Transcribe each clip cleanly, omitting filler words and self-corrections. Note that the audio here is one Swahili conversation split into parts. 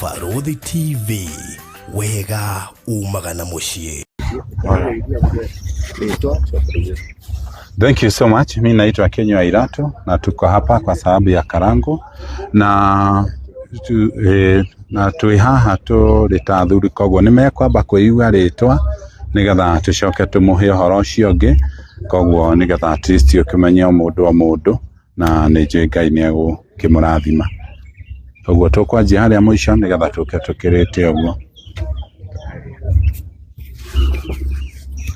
Farodhi TV, wega umagana mushie. Thank you so much. Mimi naitwa Kenyo Wairatu na tuko hapa kwa sababu ya Karangu na twi haha turi ta athuri koguo nimekwamba kwiyua ritwa nigetha tucoke tumuhe uhoro ucio ungi koguo nigetha at least ukimenya mundu o mundu na ni njui Ngai ni agukimurathima koguo tukwanjia haria muico nigetha tuke tukirite uguo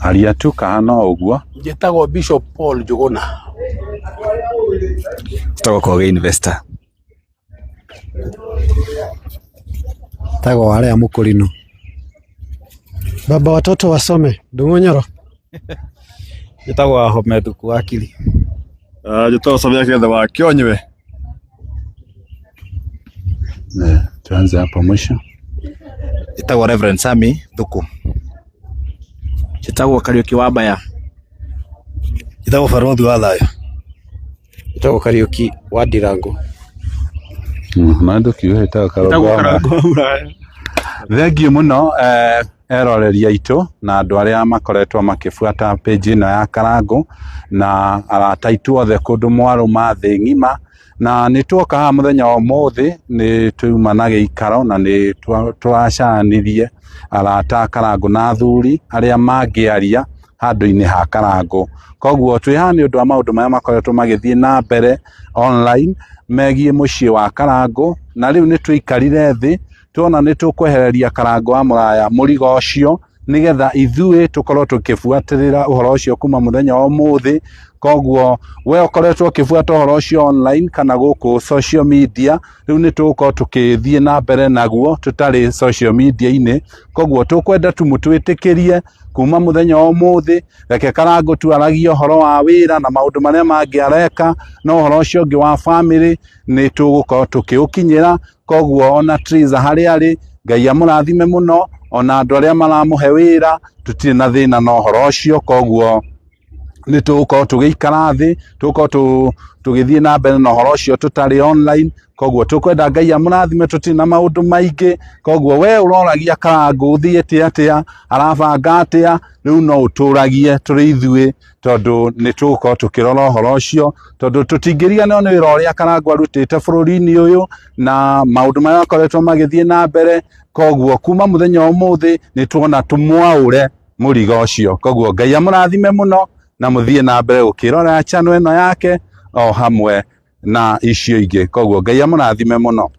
aria tu kahana uguo. Njĩtagwo Bishop Paul Njuguna. Njĩtagwo Koge Investor. Njĩtagwo Warea Mukurino. Baba watoto wasome Ndung'u. Njĩtagwo Ahmed Kuakili. Njĩtagwo Samia Kethe wa Kionywe. Tuanze hapo mwisho. Njĩtagwo Reverend Sami Thuku. Njĩtagwo Kariuki wa Baya. Njĩtagwo Farodhi wa Thayo. Njĩtagwo Kariuki wa Ndirango. Mandu kiuheta Karangu. Thengiũ mũno eroreria itu na andu aria makoretwo makibuata page ino ya Karangu na arata itu othe kundu mwaru ma thi ngima na nitwoka ha muthenya wa muthi ni tuma na giikaro na ni twacanirie arata Karangu na athuri aria mangiaria handu-ini ha Karangu koguo twi ha ni undu wa maundu maya makoretwo magithie na mbere online megie mucii wa Karangu na riu ni twikarire thi tuona ni tukwehereria Karangu wa Muraya murigo ucio nigetha ithui tukorwo tukibuatirira uhoro ucio kuma muthenya wa muthi koguo we ukoretwo ukibuata uhoro ucio online kana guku social media riu ni tuko tukithie na mbere naguo tutari social media ini koguo tukwenda tu mutwitikirie kuma muthenya wa muthi reke Karangu tu aragia uhoro wa wira na maundu maria mangiareka no uhoro ucio ungi wa family ni tugukorwo tukiukinyira koguo ona Triza hari ari Ngai amurathime muno ona andu aria maramuhe wira tutire na thina no uhoro ucio koguo ni tugukorwo tugiikara thi tugukorwo tugithie na mbere na uhoro ucio tutari online koguo tukwenda Ngai amurathime tutire na maundu maingi koguo we uroragia Karangu thiete atia arabanga atia riu no uturagie turi ithui tondu ni tugukorwo tukirora uhoro ucio tondu tutingirigana ni wira uria Karangu arutite bururi-ini uyu na maundu maya makoretwo magithie na mbere koguo kuma muthenya wa muthi ni tuona tumwaure murigo ucio koguo Ngai amurathime muno na muthie na mbere gukirora channel ino yake o hamwe na icio ingi koguo Ngai amurathime muno.